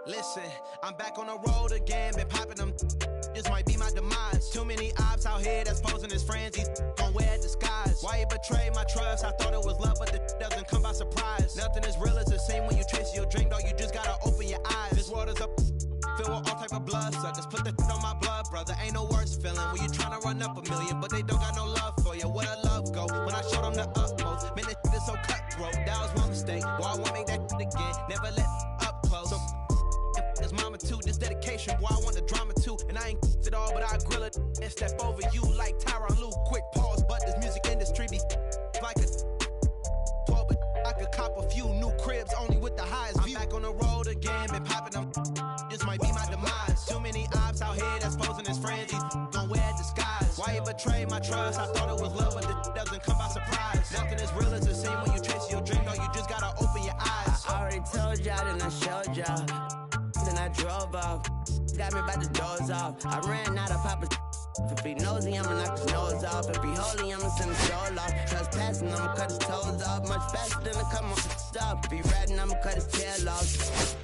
Listen, I'm back on the road again, been popping them. This might be my demise. Too many ops out here that's posing as friends. These gon' wear a disguise. Why you betray my trust? I thought it was love, but the doesn't come by surprise. Nothing as real as the same when you chase your dream, dog. You just gotta open your eyes. This world is up, filled with all type of blood suckers. Put the on my blood, brother. Ain't no worse feeling when you tryna run up a million, but they don't got no love for you. Where the love go? When I showed them the utmost, man, this is so cutthroat. That was one mistake. Boy, I won't make that again. Never let up close. So his mama too, this dedication, boy, I want the drama too. And I ain't it all, but I grill it and step over you like Tyronn Lue. Quick pause, but this music industry be like a 12, but I could cop a few new cribs only with the highest view. I'm back on the road again, been popping them. This might be my demise. Too many ops out here that's posing as friends. These gon' wear a disguise. Why you betray my trust? I thought it was love, but it doesn't come by surprise. Nothing as real as the same when you chase your dream. No, you just gotta open your eyes. I already told y'all, then I showed y'all. Then I drove off. Got me by the doors off. I ran out of Papa. If he nosy, I'ma knock his nose off. If he holy, I'ma send his soul off. Trespassing, I'ma cut his toes off. Much faster than a come on stop. If he ratting, I'ma cut his tail off.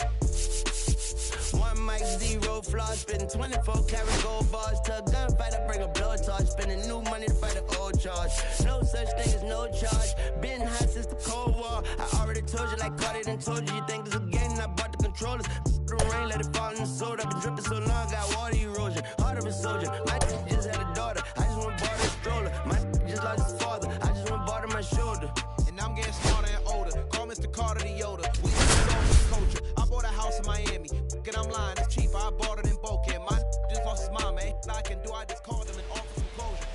One mic, zero flaws. Spitting 24 karat gold bars. To a gunfight, I bring a blowtorch. Spending new money to fight an old charge. No such thing as no charge. Been hot since the Cold War. I already told you like Cardi done told you. You think it's a game, and I bought the controllers. The rain, let it fall in the soda. I've been dripping so long, got water erosion. Heart of a soldier. My just had a daughter. I just went bought a stroller. My just lost his father. I just went bought on my shoulder. And I'm getting smarter and older. Call Mr. Carter the Yoda. We just culture. I bought a house in Miami. And I'm lying, it's cheap. I bought it in Boca. My just lost his mom, man. I can do. I just called him and offered some closure.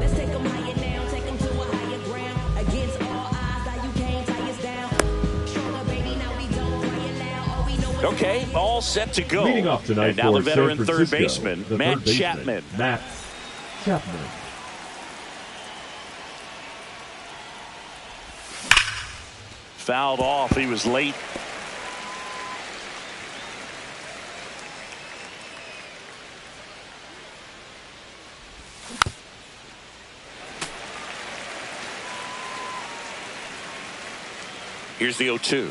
Let's take them higher now, take them to a higher ground. Against all odds, now you can't tie us down. Stronger, baby, now we don't cry it loud. All we know is Okay, all set to go. Leading off tonight and now for the veteran San third Francisco, baseman, the Matt third baseman, Chapman. Matt Chapman. Fouled off. He was late. Here's the 0-2.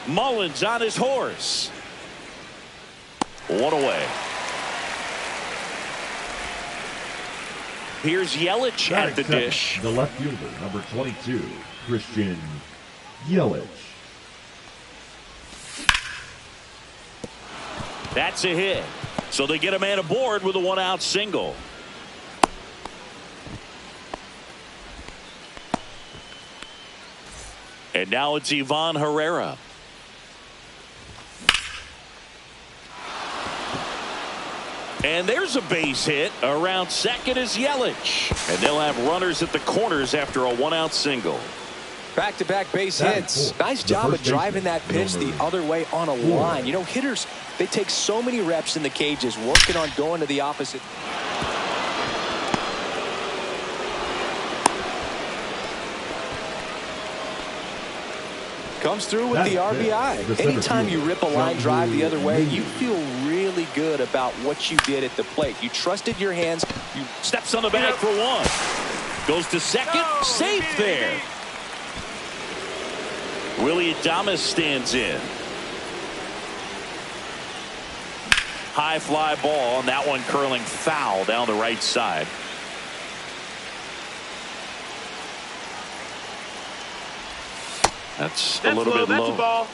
Mullins on his horse. One away. Here's Yelich at the dish. The left fielder, number 22, Christian Yelich. That's a hit. So they get a man aboard with a one-out single. And now it's Ivan Herrera. And there's a base hit. Around second is Yelich. And they'll have runners at the corners after a one-out single. Back-to-back base hits. Nice job of driving that pitch the other way on a line. You know, hitters, they take so many reps in the cages working on going to the opposite. Comes through with the RBI. Anytime you rip a line drive the other way, you feel really good about what you did at the plate. You trusted your hands. You steps on the bag for one. Goes to second. Safe there. Willie Adames stands in. High fly ball, and that one curling foul down the right side. That's a little bit low. Ball.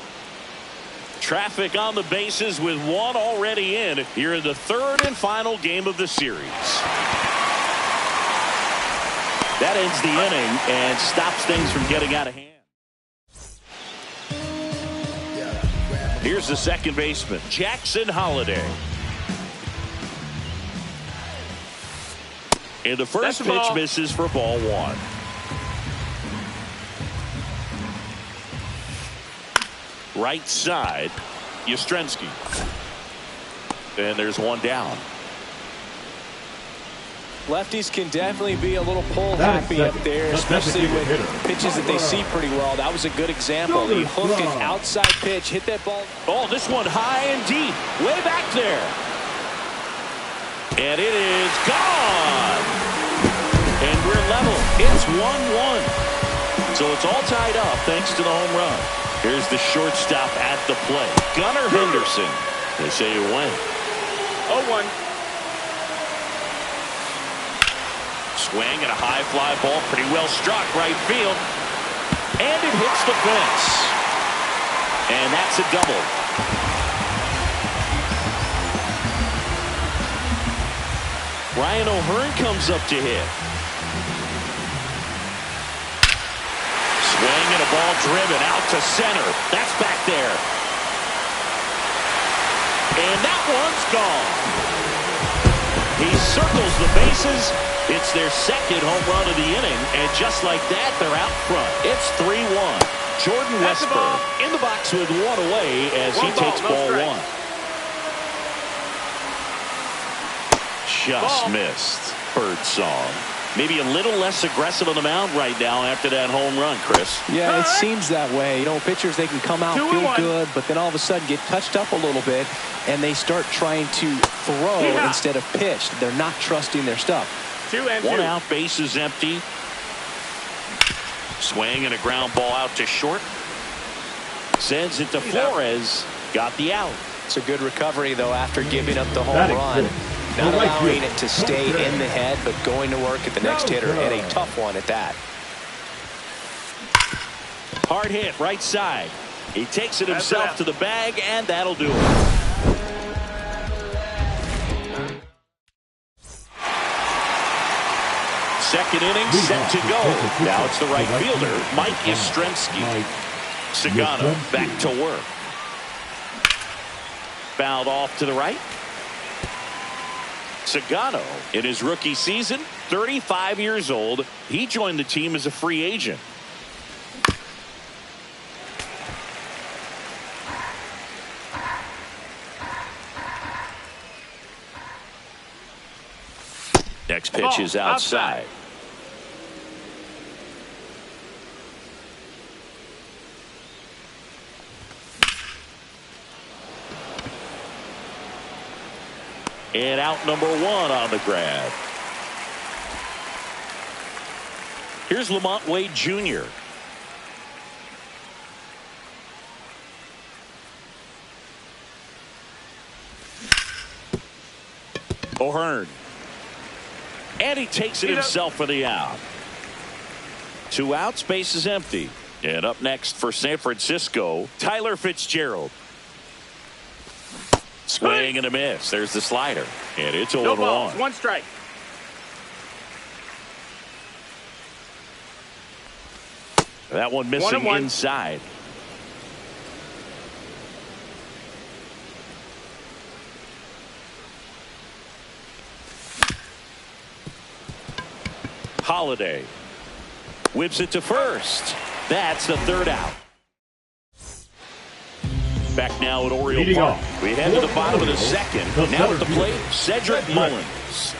Traffic on the bases with one already in here in the third and final game of the series. That ends the inning and stops things from getting out of hand. Here's the second baseman, Jackson Holliday. And the first pitch misses for ball one. Right side, Yastrzemski. And there's one down. Lefties can definitely be a little pull happy up there, especially with pitches that they see pretty well. That was a good example. He hooked an outside pitch, hit that ball. Oh, this one high and deep, way back there. And it is gone. And we're level. It's 1-1. tied up thanks to the home run. Here's the shortstop at the plate. Gunnar Henderson. They say he went. 0-1. Swing and a high fly ball. Pretty well struck right field. And it hits the fence. And that's a double. Ryan O'Hearn comes up to hit. Swing and a ball driven out to center. That's back there. And that one's gone. He circles the bases. It's their second home run of the inning. And just like that, they're out front. It's 3-1. Jordan Westburg in the box with one away as he takes ball one. Just missed. Bird song. Maybe a little less aggressive on the mound right now after that home run, Chris. Yeah, it seems that way. You know, pitchers, they can come out, feel good, but then all of a sudden get touched up a little bit, and they start trying to throw instead of pitch. They're not trusting their stuff. 2-2. One out, base is empty. Swing and a ground ball out to short. Sends it to Flores. Got the out. It's a good recovery, though, after giving up the home run. Not allowing it to stay in the head, but going to work at the next hitter, and a tough one at that. Hard hit, right side. He takes it himself to the bag, and that'll do it. Second inning set to go. Now it's the right fielder, Mike Yastrzemski. Sagano back to work. Fouled off to the right. Sagano, in his rookie season, 35 years old. He joined the team as a free agent. Next pitch is outside. And out number one on the grab. Here's Lamont Wade Jr. O'Hearn. And he takes it himself for the out. 2 outs, base is empty. And up next for San Francisco, Tyler Fitzgerald. Swing and a miss. There's the slider. And it's 0-1. No balls, 1 strike. That one missing inside. Holiday whips it to first. That's the 3rd out. Back now at Oriole Park. We head to the bottom of the second. Now at the plate, Cedric Mullins.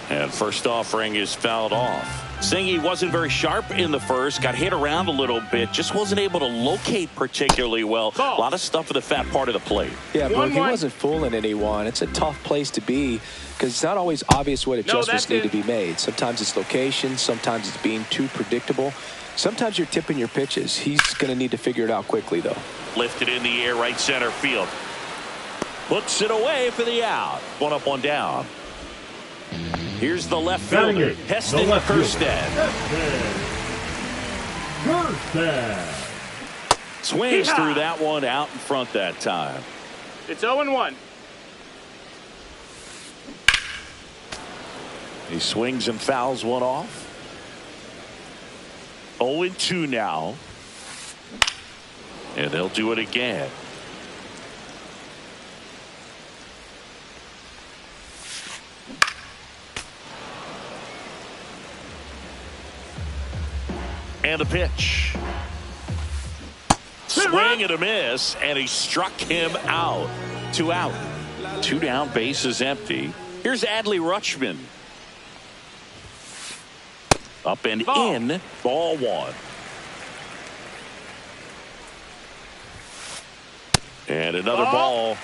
And first offering is fouled off. Singy wasn't very sharp in the first. Got hit around a little bit. Just wasn't able to locate particularly well. A lot of stuff for the fat part of the plate. Yeah, but he wasn't fooling anyone. It's a tough place to be because it's not always obvious what adjustments need to be made. Sometimes it's location. Sometimes it's being too predictable. Sometimes you're tipping your pitches. He's going to need to figure it out quickly, though. Lifted in the air, right center field. Puts it away for the out. 1 up, 1 down. Here's the left fielder, Heston Kjerstad. Swings through that one out in front that time. It's 0-1. He swings and fouls one off. 0-2 now. And they'll do it again. And a pitch. Swing and a miss, and he struck him out. 2 out. 2 down, base is empty. Here's Adley Rutschman. Up and in, ball 1. And another ball.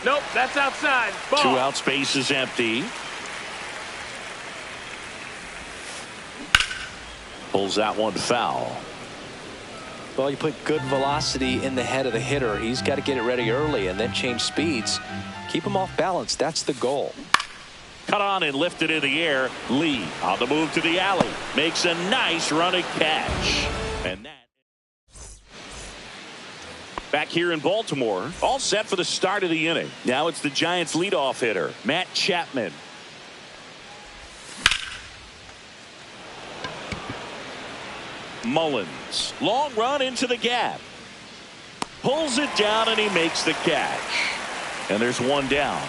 Nope, that's outside. Ball. 2 outs, base is empty. Pulls that one foul. Well, you put good velocity in the head of the hitter. He's got to get it ready early and then change speeds. Keep him off balance. That's the goal. Cut on and lifted in the air. Lee on the move to the alley. Makes a nice running catch. And that. Back here in Baltimore, all set for the start of the inning. Now it's the Giants leadoff hitter, Matt Chapman. Mullins, long run into the gap. Pulls it down and he makes the catch. And there's one down.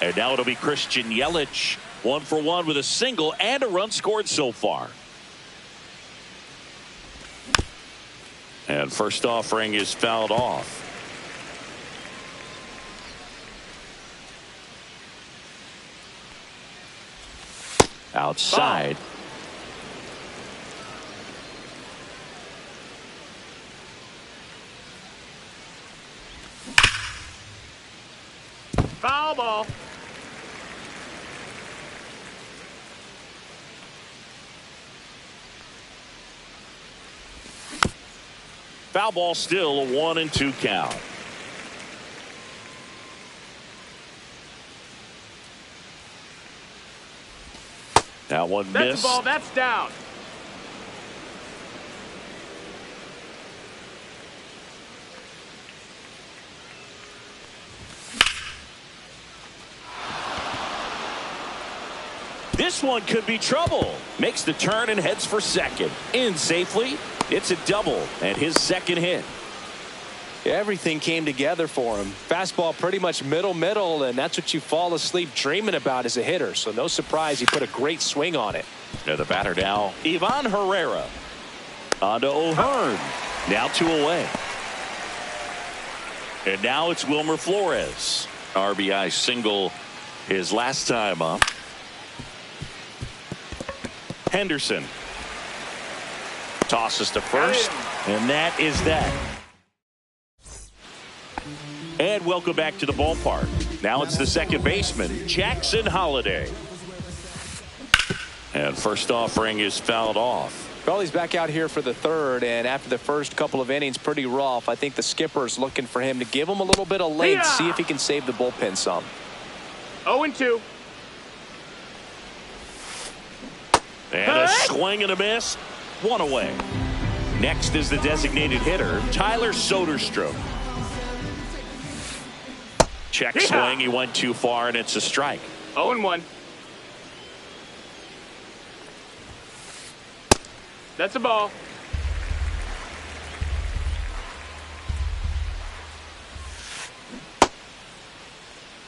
And now it'll be Christian Yelich, 1 for 1 with a single and a run scored so far. And first offering is fouled off. Outside. Foul ball. Foul ball, still a 1-2 count. That one missed. That's the ball. That's down. This one could be trouble. Makes the turn and heads for second. In safely. It's a double and his second hit. Everything came together for him. Fastball pretty much middle, and that's what you fall asleep dreaming about as a hitter. So no surprise he put a great swing on it. Now the batter now, Ivan Herrera. On to O'Hearn. Now 2 away. And now it's Wilmer Flores. RBI single his last time up. Henderson tosses to first, and that is that. And welcome back to the ballpark. Now it's the second baseman, Jackson Holliday. And first offering is fouled off. Well, he's back out here for the third, and after the first couple of innings, pretty rough. I think the skipper's looking for him to give him a little bit of length, see if he can save the bullpen some. 0-2. And a swing and a miss. 1 away. Next is the designated hitter, Tyler Soderstrom. Check swing. He went too far, and it's a strike. 0-1. That's a ball.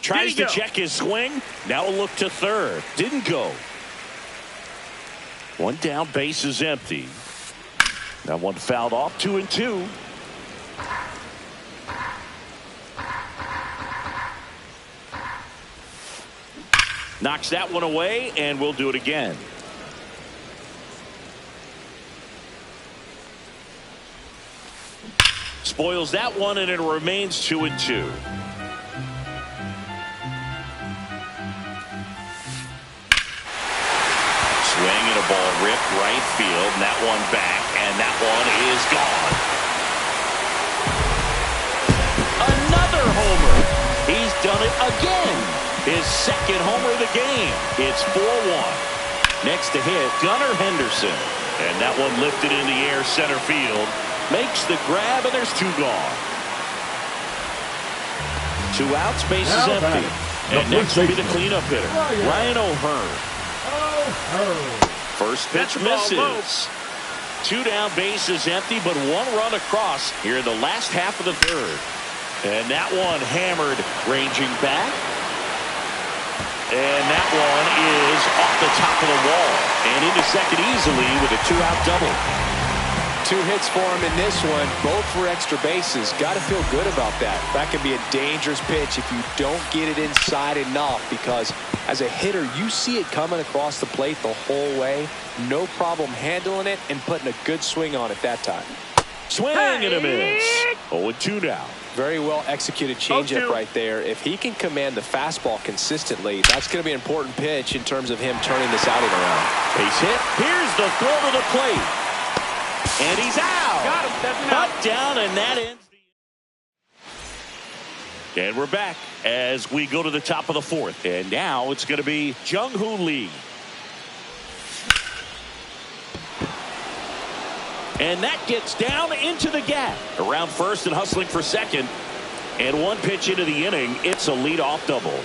Tries to check his swing. Now a look to third. Didn't go. One down, base is empty. That one fouled off. 2-2. Knocks that one away, and we'll do it again. Spoils that one, and it remains 2-2. Swing and a ball ripped right field, and that one back, and that one is gone. Another homer. He's done it again. His second homer of the game. It's 4-1. Next to hit, Gunnar Henderson. And that one lifted in the air center field. Makes the grab, and there's 2 gone. 2 outs, base is empty. And next will be the cleanup hitter, Ryan O'Hearn. First pitch misses. 2 down, base is empty, but 1 run across here in the last half of the third. And that one hammered, ranging back. And that one is off the top of the wall and into second easily with a 2-out double. 2 hits for him in this one, both for extra bases. Got to feel good about that. That can be a dangerous pitch if you don't get it inside enough, because as a hitter, you see it coming across the plate the whole way. No problem handling it and putting a good swing on it that time. Swing and a miss. 0-2 now. Very well executed changeup 0-2. right there. If he can command the fastball consistently, that's going to be an important pitch in terms of him turning this outing around. Base hit. Here's the throw to the plate. And he's out. Got him. Stepping Cut out. down, and that ends. And we're back as we go to the top of the fourth. And now it's going to be Jung-Hoo Lee. And that gets down into the gap. Around first and hustling for second. And one pitch into the inning. It's a leadoff double.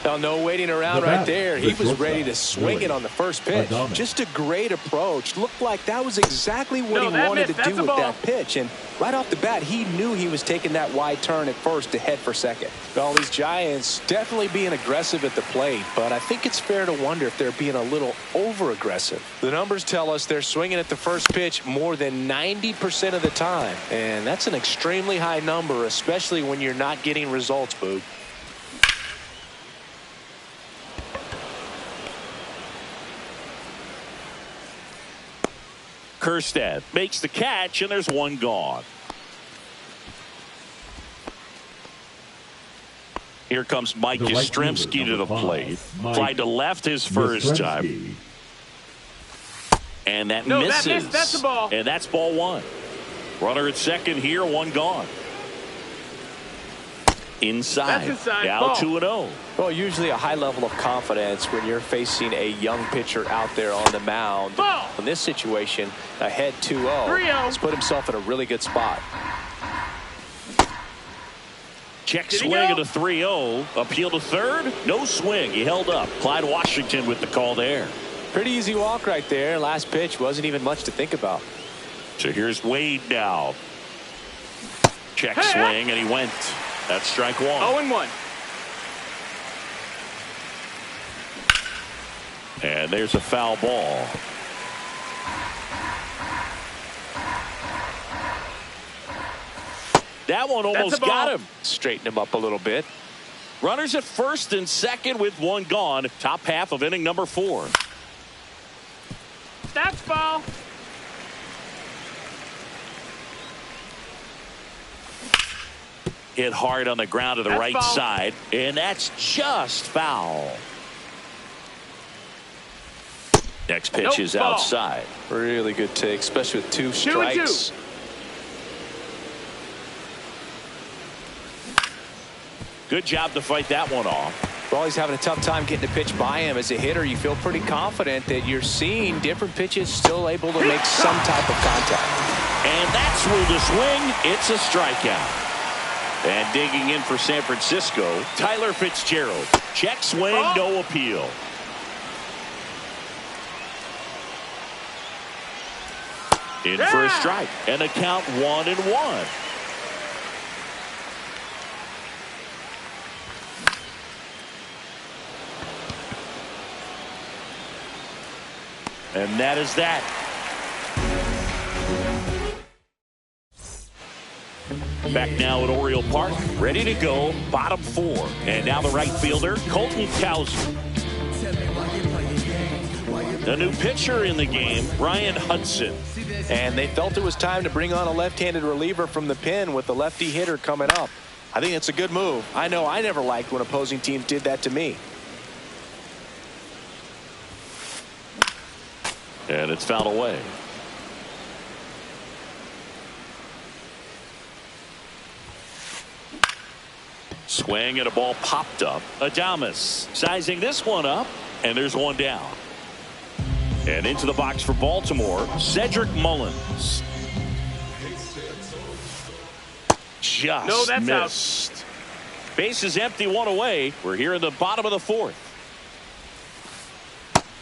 Now, no waiting around The right bat, there. He the was shortstop, ready to swing Willie it on the first pitch. Adames. Just a great approach. Looked like that was exactly what No, he that wanted missed. to That's do a with ball. that pitch. And right off the bat, he knew he was taking that wide turn at first to head for second. Well, these Giants definitely being aggressive at the plate, but I think it's fair to wonder if they're being a little over-aggressive. The numbers tell us they're swinging at the first pitch more than 90% of the time. And that's an extremely high number, especially when you're not getting results, Boog. Kjerstad makes the catch, and there's one gone. Here comes Mike The right Yastrzemski fielder, to the number plate. 5, Mike Fly to left his first time. Yastrzemski. And that No, that misses. missed. That's a ball. And that's ball one. Runner at second here, one gone. Inside. That's inside. Now Ball. 2-0. Well, usually a high level of confidence when you're facing a young pitcher out there on the mound. Ball. In this situation, ahead 2-0. 3-0. He's put himself in a really good spot. Check Did he swing go? at a 3-0. Appeal to third. No swing. He held up. Clyde Washington with the call there. Pretty easy walk right there. Last pitch wasn't even much to think about. So here's Wade now. Check Hey. swing, and he went. That's strike one. 0-1. And there's a foul ball. That one almost a ball. got him. Straighten him up a little bit. Runners at first and second with one gone. Top half of inning number 4. That's ball. Hit hard on the ground to the That's right foul. side. And that's just foul. Next pitch Nope, is ball. outside. Really good take, especially with 2 and 2. strikes. Good job to fight that one off. Well, he's having a tough time getting a pitch by him. As a hitter, you feel pretty confident that you're seeing different pitches still able to make some type of contact. And that's ruled a swing. It's a strikeout. And digging in for San Francisco, Tyler Fitzgerald. Check swing, no appeal. In for a strike. And a count 1-1. And that is that. Back now at Oriole Park, ready to go, bottom 4. And now the right fielder, Colton Cowser. The new pitcher in the game, Ryan Hudson. And they felt it was time to bring on a left-handed reliever from the pen with the lefty hitter coming up. I think it's a good move. I know I never liked when opposing teams did that to me. And it's fouled away. Swing and a ball popped up. Adames sizing this one up, and there's one down. And into the box for Baltimore, Cedric Mullins. Just No, that's out. missed. Base is empty, one away. We're here in the bottom of the 4th.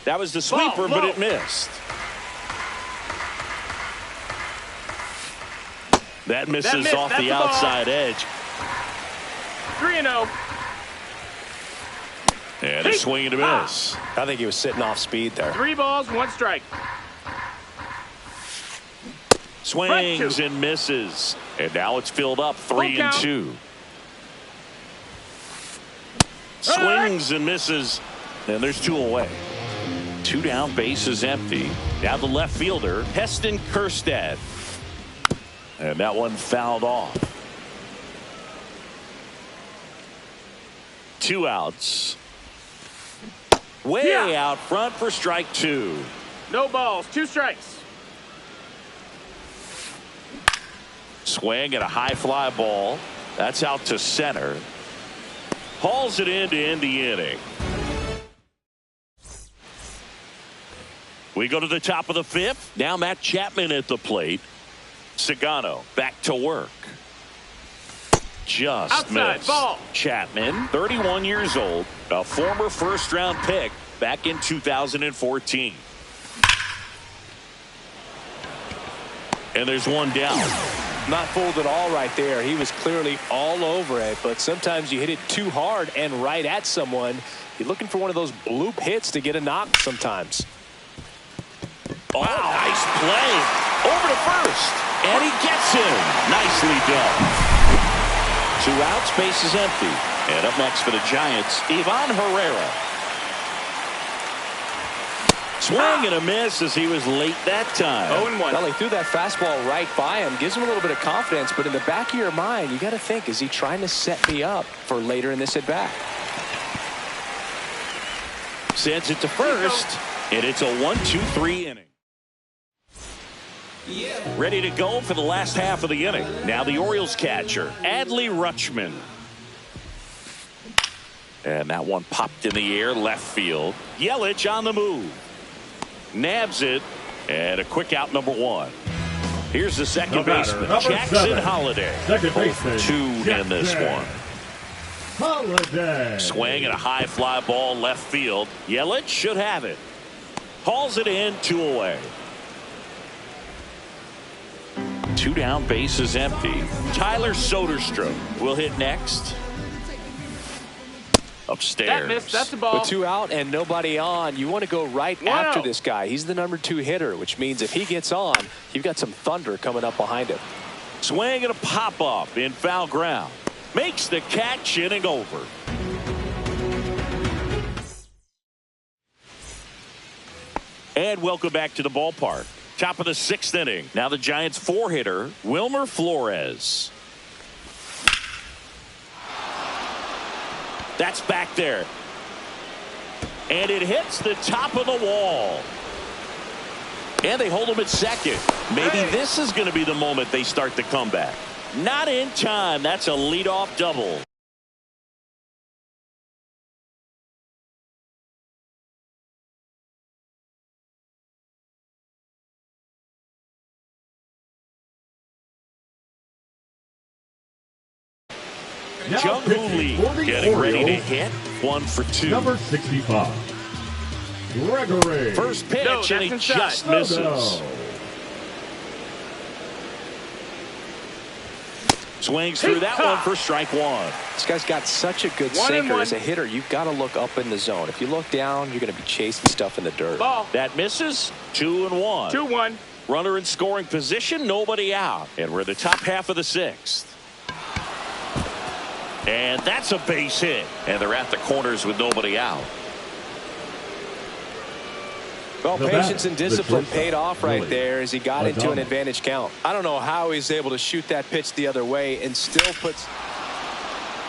That was the sweeper, but it missed. That misses missed. off That's the the ball. outside edge. 3-0. And a swing and a miss. I think he was sitting off speed there. 3 balls, 1 strike. Swings Strike 2. and misses. And now it's filled up, Full 3-2. Swings and misses. And there's 2 away. 2 down, bases empty. Now the left fielder, Heston Kjerstad. And that one fouled off. 2 outs. Way out front for strike 2. No balls, 2 strikes. Swing at a high fly ball. That's out to center. Hauls it in to end the inning. We go to the top of the 5th. Now Matt Chapman at the plate. Sagano back to work. Just outside missed. ball. Chapman, 31 years old, a former first-round pick back in 2014. And there's one down. Not fooled at all right there. He was clearly all over it, but sometimes you hit it too hard and right at someone. You're looking for one of those bloop hits to get a knock sometimes. Oh, nice play. Over to first. And he gets him. Nicely done. 2 outs, bases empty. And up next for the Giants, Ivan Herrera. Swing and a miss as he was late that time. 0-1. Well, he threw that fastball right by him. Gives him a little bit of confidence, but in the back of your mind, you got to think, is he trying to set me up for later in this at bat? Sends it to first, and it's a 1-2-3 inning. Ready to go for the last half of the inning. Now the Orioles catcher, Adley Rutschman. And that one popped in the air, left field. Yelich on the move. Nabs it, and a quick out, number 1. Here's the second baseman, Jackson Holliday. Second baseman, 2 in this one. Holliday. Swing and a high fly ball left field. Yelich should have it. Hauls it in, 2 away. 2 down, bases empty. Tyler Soderstrom will hit next. Upstairs. That missed. That's the ball. With 2 out and nobody on, you want to go right after this guy. He's the number 2 hitter, which means if he gets on, you've got some thunder coming up behind him. Swing and a pop up in foul ground. Makes the catch, inning over. And welcome back to the ballpark. Top of the 6th inning. Now the Giants 4-hitter, Wilmer Flores. That's back there. And it hits the top of the wall. And they hold him at second. Maybe this is going to be the moment they start the comeback. Not in time. That's a leadoff double. Jung Hoo Lee getting ready to hit. 1 for 2. Number 65. Gregory. First pitch, and he just misses. Swings through that one for strike 1. This guy's got such a good sinker. As a hitter, you've got to look up in the zone. If you look down, you're going to be chasing stuff in the dirt. Ball. That misses. 2-1. 2-1. Runner in scoring position, nobody out. And we're in the top half of the 6th. And that's a base hit. And they're at the corners with nobody out. Well, patience and discipline paid off right there as he got into an advantage count. I don't know how he's able to shoot that pitch the other way and still puts...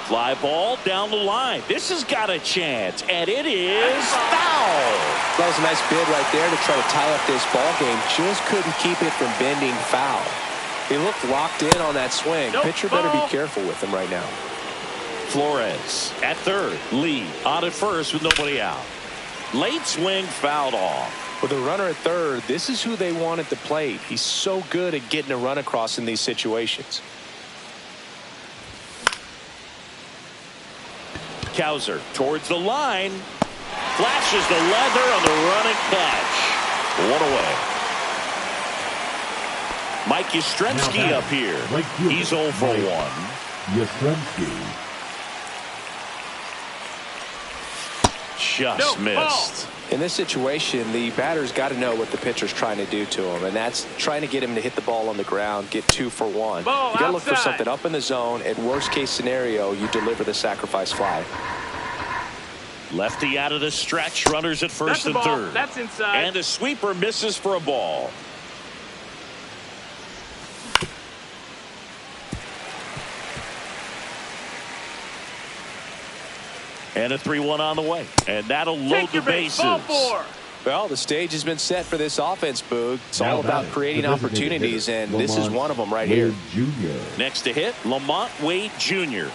Fly ball down the line. This has got a chance, and it is foul. That was a nice bid right there to try to tie up this ball game. Just couldn't keep it from bending foul. He looked locked in on that swing. Pitcher better be careful with him right now. Flores at third. Lee on at first with nobody out. Late swing fouled off. With a runner at third, this is who they want at the plate. He's so good at getting a run across in these situations. Cowser towards the line. Flashes the leather on the running catch. 1 away. Mike Yastrzemski up here. He's 0 for 1. Yastrzemski. Just missed. In this situation, the batter's got to know what the pitcher's trying to do to him, and that's trying to get him to hit the ball on the ground, get 2 for 1. You got to look for something up in the zone. At worst case scenario, you deliver the sacrifice fly. Lefty out of the stretch. Runners at first and third. That's inside. And the sweeper misses for a ball. And a 3-1 on the way. And that'll load the bases. Ball 4. Well, the stage has been set for this offense, Boog. It's all about creating opportunities, and this is one of them right here. Next to hit, Lamont Wade Jr.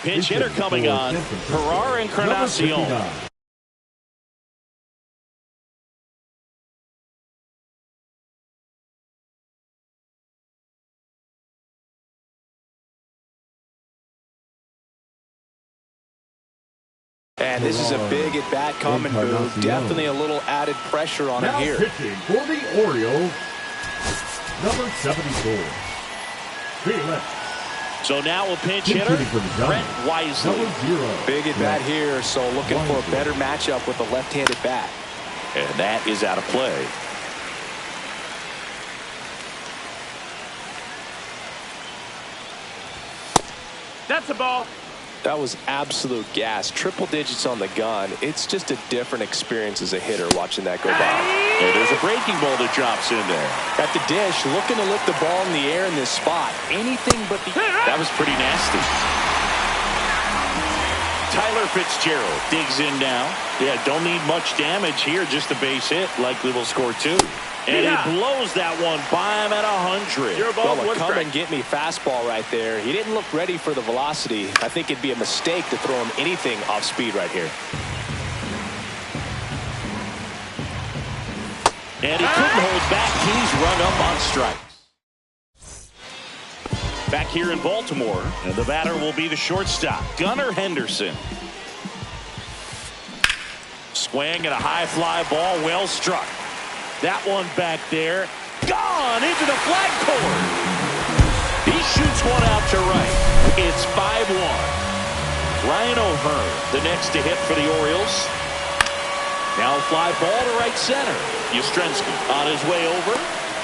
Pinch hitter coming on, Ferrar Encarnacion. And this is a big at-bat coming, Boog. Definitely a little added pressure on him here. Pitching for the Orioles, number 74, Felix. So now a pinch hitter, Brett Wisely. Big at-bat here, so looking for a better matchup with a left-handed bat. And that is out of play. That's a ball. That was absolute gas. Triple digits on the gun. It's just a different experience as a hitter watching that go by. And there's a breaking ball that drops in there. At the dish, looking to lift the ball in the air in this spot. Anything but the... That was pretty nasty. Tyler Fitzgerald digs in now. Yeah, don't need much damage here. Just a base hit. Likely will score 2. And he blows that one by him at 100. Well, a come and get me fastball right there. He didn't look ready for the velocity. I think it'd be a mistake to throw him anything off speed right here. And he couldn't hold back. He's run up on strikes. Back here in Baltimore, and the batter will be the shortstop, Gunnar Henderson. Swing and a high fly ball, well struck. That one back there, gone into the flagpole. He shoots one out to right. It's 5-1. Ryan O'Hearn, the next to hit for the Orioles. Now a fly ball to right center. Yastrzemski on his way over,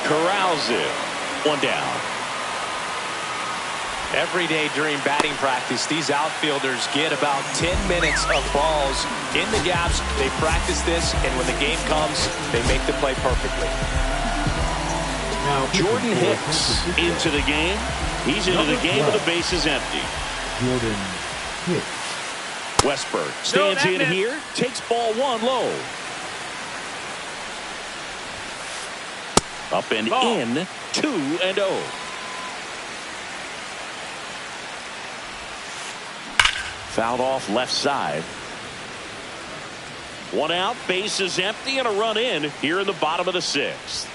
corrals it. One down. Every day during batting practice, these outfielders get about 10 minutes of balls in the gaps. They practice this, and when the game comes, they make the play perfectly. Now Jordan Hicks into the game. He's into the game with the bases empty. Jordan Hicks. Westberg stands in here, takes ball 1 low. Up and in, 2-0. Fouled off left side. 1 out, bases empty, and a run in here in the bottom of the 6th.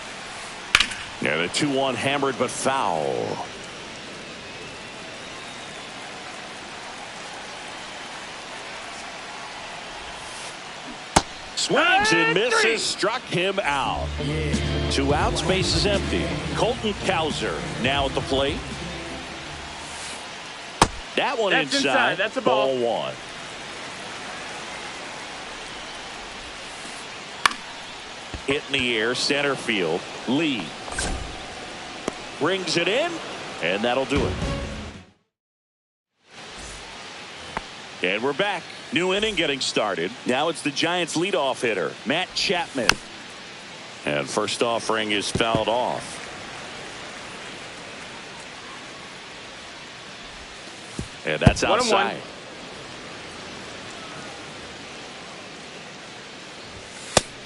And a 2-1 hammered but foul. Swings and misses, struck him out. 2 outs, bases empty. Colton Cowser now at the plate. That one inside. That's a ball. Ball 1. Hit in the air, center field. Lee brings it in, and that'll do it. And we're back. New inning getting started. Now it's the Giants' leadoff hitter, Matt Chapman. And first offering is fouled off. And that's outside. 1-1.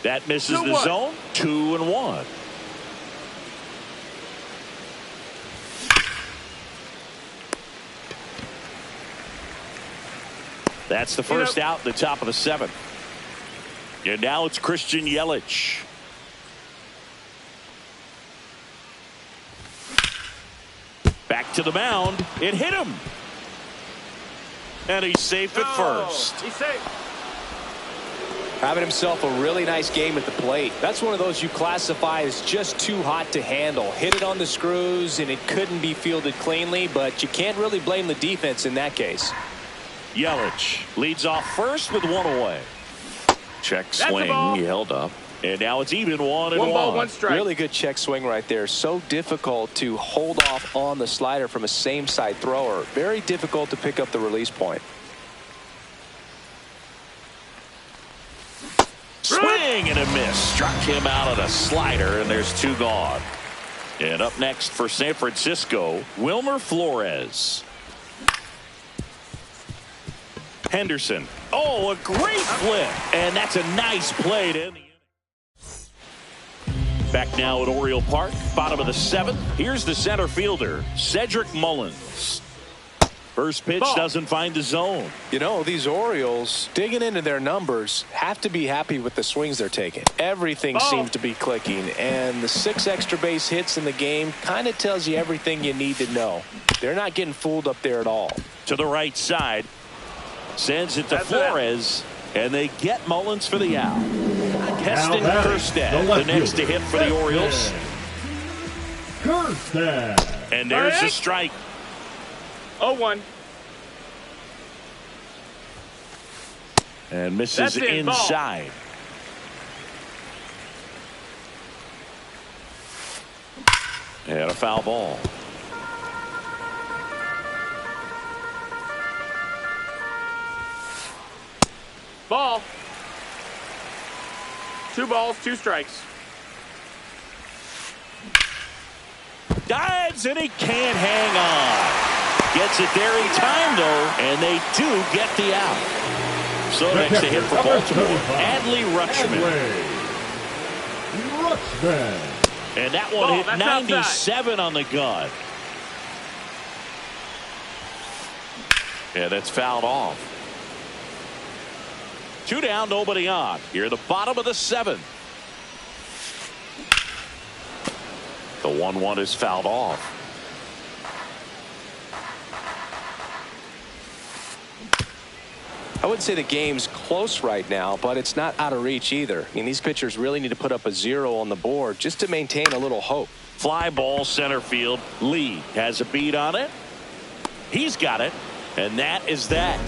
That misses the zone. 2-1. That's the first out in the top of the 7th. And now it's Christian Yelich. Back to the mound. It hit him. And he's safe at first. He's safe. Having himself a really nice game at the plate. That's one of those you classify as just too hot to handle. Hit it on the screws, and it couldn't be fielded cleanly, but you can't really blame the defense in that case. Yelich leads off first with 1 away. Check swing. He held up. And now it's even 1-1. One ball, one strike. Really good check swing right there. So difficult to hold off on the slider from a same side thrower. Very difficult to pick up the release point. Swing and a miss. Struck him out on a slider, and there's 2 gone. And up next for San Francisco, Wilmer Flores. Henderson. Oh, a great flip. And that's a nice play to end the inning. Back now at Oriole Park, bottom of the 7th. Here's the center fielder, Cedric Mullins. First pitch doesn't find the zone. You know, these Orioles, digging into their numbers, have to be happy with the swings they're taking. Everything seems to be clicking, and the 6 extra base hits in the game kind of tells you everything you need to know. They're not getting fooled up there at all. To the right side. Sends it to Flores, and they get Mullins for the out. Heston Kjerstad, the next to hit for the Orioles. Kjerstad. And there's the strike. 0-1. And misses inside. And a foul ball. Ball. 2 balls, 2 strikes. Dives, and he can't hang on. Gets it there in time, though, and they do get the out. So next to hit for Baltimore, Adley Rutschman. And that one hit 97 on the gun. Yeah, that's fouled off. 2 down, nobody on. Here at the bottom of the 7th. The 1-1 is fouled off. I wouldn't say the game's close right now, but it's not out of reach either. I mean, these pitchers really need to put up a 0 on the board just to maintain a little hope. Fly ball center field. Lee has a beat on it. He's got it. And that is that.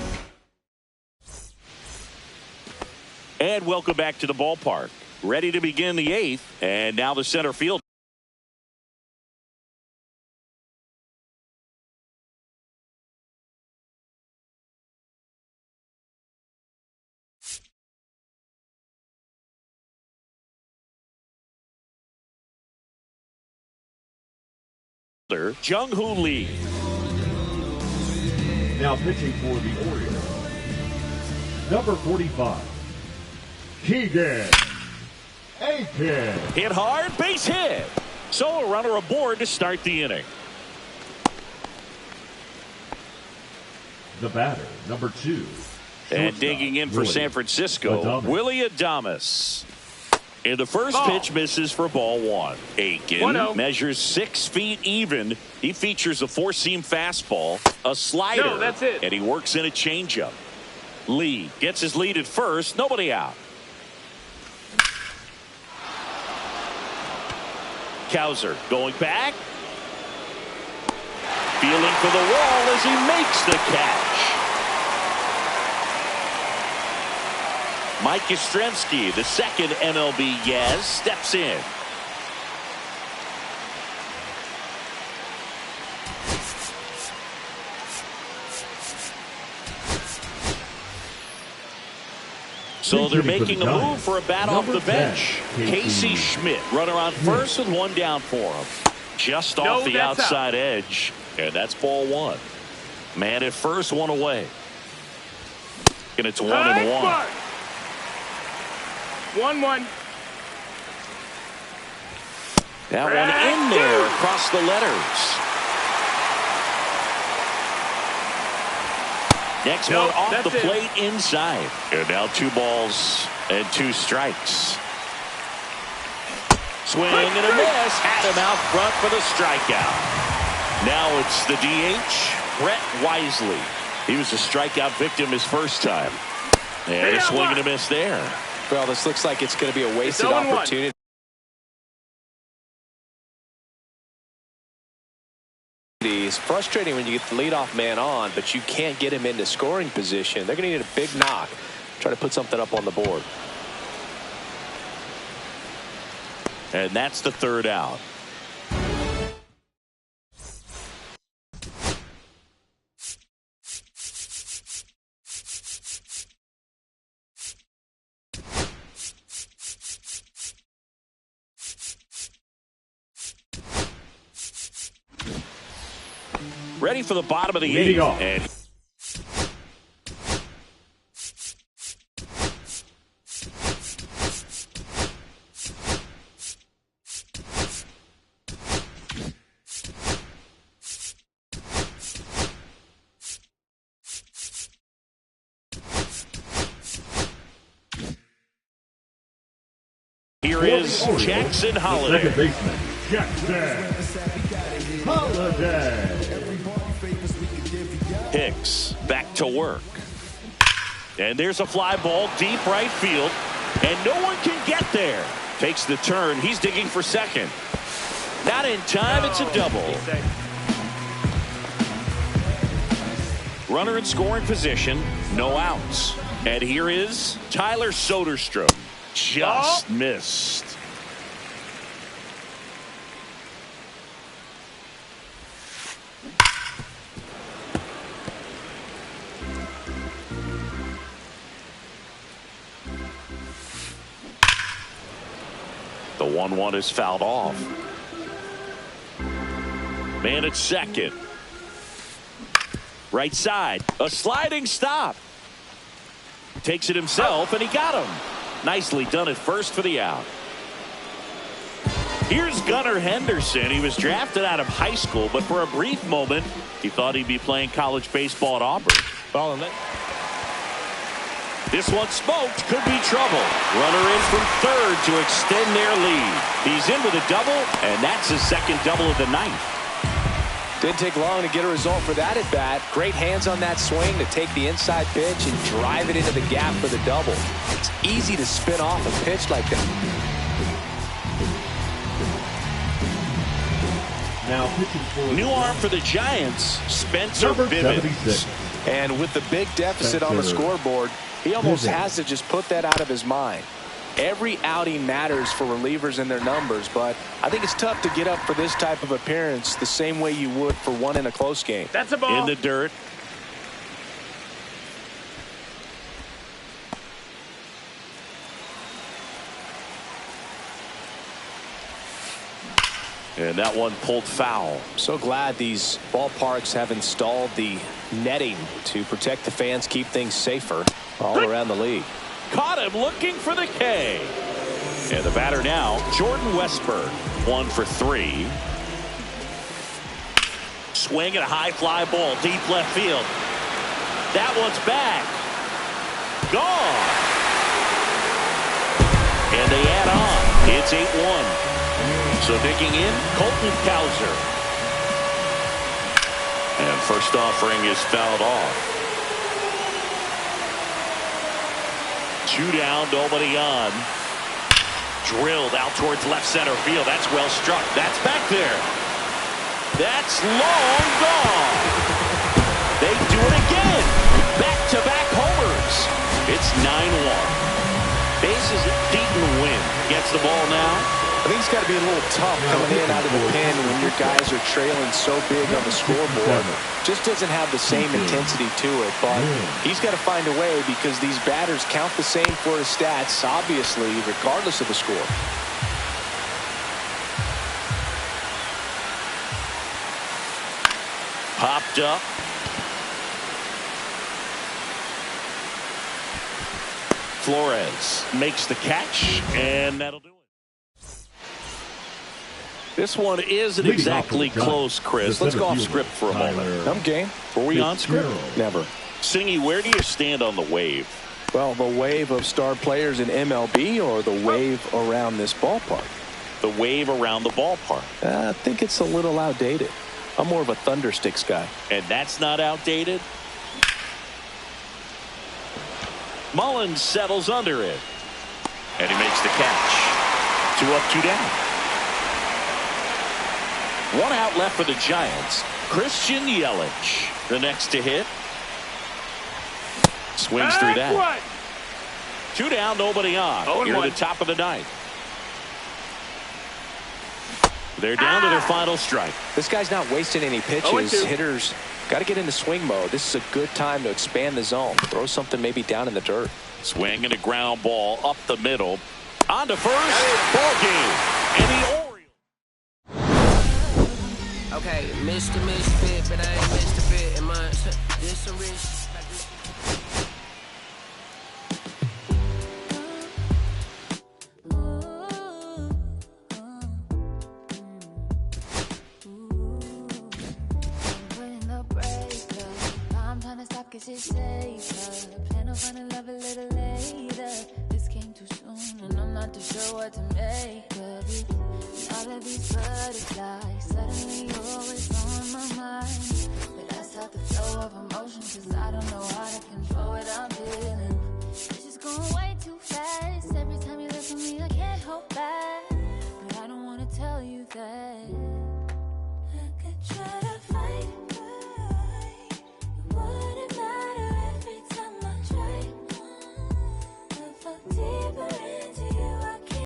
And welcome back to the ballpark. Ready to begin the 8th. And now the center field. Jung-Hoo Lee. Now pitching for the Orioles, number 45, Keegan Akin. Hit hard, base hit. So a runner aboard to start the inning. The batter, number 2. And digging in for San Francisco, Willy Adames. In the first pitch, misses for ball 1. Akin measures 6 feet even. He features a 4-seam fastball, a slider, and he works in a changeup. Lee gets his lead at first, nobody out. Cowser going back. Feeling for the wall as he makes the catch. Mike Yastrzemski, the second MLB Yaz, steps in. So they're making a move for a bat off the bench. Casey Schmidt, runner on first with 1 down for him. Just off the outside edge. And that's ball 1. Man at first, 1 away. And it's 1-1. 1-1. That one in there across the letters. Next one off the plate inside. And now 2 balls and 2 strikes. Swing and a miss. Had him out front for the strikeout. Now it's the DH, Brett Wisely. He was a strikeout victim his first time. And a swing and a miss there. Well, this looks like it's going to be a wasted opportunity. It's frustrating when you get the leadoff man on, but you can't get him into scoring position. They're going to need a big knock, try to put something up on the board. And that's the third out. Ready for the bottom of the eighth. And here is Jackson Holiday. Second baseman, Jackson Holiday. Hicks back to work. And there's a fly ball deep right field. And no one can get there. Takes the turn. He's digging for second. Not in time. It's a double. Runner in scoring position. No outs. And here is Tyler Soderstrom. Just missed. The 1-1 is fouled off. Man at second. Right side. A sliding stop. Takes it himself, and he got him. Nicely done at first for the out. Here's Gunnar Henderson. He was drafted out of high school, but for a brief moment, he thought he'd be playing college baseball at Auburn. This one smoked. Could be trouble. Runner in from third to extend their lead. He's in with a double, and that's his second double of the night. Didn't take long to get a result for that at bat. Great hands on that swing to take the inside pitch and drive it into the gap for the double. It's easy to spin off a pitch like that. Now pitching for New arm for the Giants, Spencer Bivens. And with the big deficit on the scoreboard, he almost has to just put that out of his mind. Every outing matters for relievers and their numbers, but I think it's tough to get up for this type of appearance the same way you would for one in a close game. That's a ball. In the dirt. And that one pulled foul. So glad these ballparks have installed the netting to protect the fans, keep things safer all around the league. Caught him looking for the K. And the batter now, Jordan Westburg, 1 for 3. Swing and a high fly ball, deep left field. That one's back. Gone. And they add on. It's 8-1. So digging in, Colton Cowser. And first offering is fouled off. 2 down, nobody on. Drilled out towards left center field. That's well struck. That's back there. That's long gone. They do it again. Back-to-back homers. It's 9-1. Bases Deaton win. Gets the ball now. I think it's got to be a little tough coming in out of the pen when your guys are trailing so big on the scoreboard. Just doesn't have the same intensity to it, but he's got to find a way because these batters count the same for his stats, obviously, regardless of the score. Popped up. Flores makes the catch, and that'll do it. This one isn't exactly close, Chris. Let's go off script for a moment. I'm game. Were we on script? Never. Singy, where do you stand on the wave? Well, the wave of star players in MLB or the wave around this ballpark? The wave around the ballpark. I think it's a little outdated. I'm more of a Thundersticks guy. And that's not outdated? Mullins settles under it. And he makes the catch. 2 up, 2 down. 1 out left for the Giants. Christian Yelich, the next to hit. Swings through that. 2 down, nobody on. Here at the top of the 9th. They're down to their final strike. This guy's not wasting any pitches. Hitters got to get into swing mode. This is a good time to expand the zone. Throw something maybe down in the dirt. Swing and a ground ball up the middle. On to first. Ball game. And the Orioles. Okay, Mr. Misfit, but I ain't Mr. Fit. Am I? This some rich. Cause it's safer. Plan on finding love a little later. This came too soon and I'm not too sure what to make of it. All of these butterflies suddenly always on my mind. But that's how the flow of emotions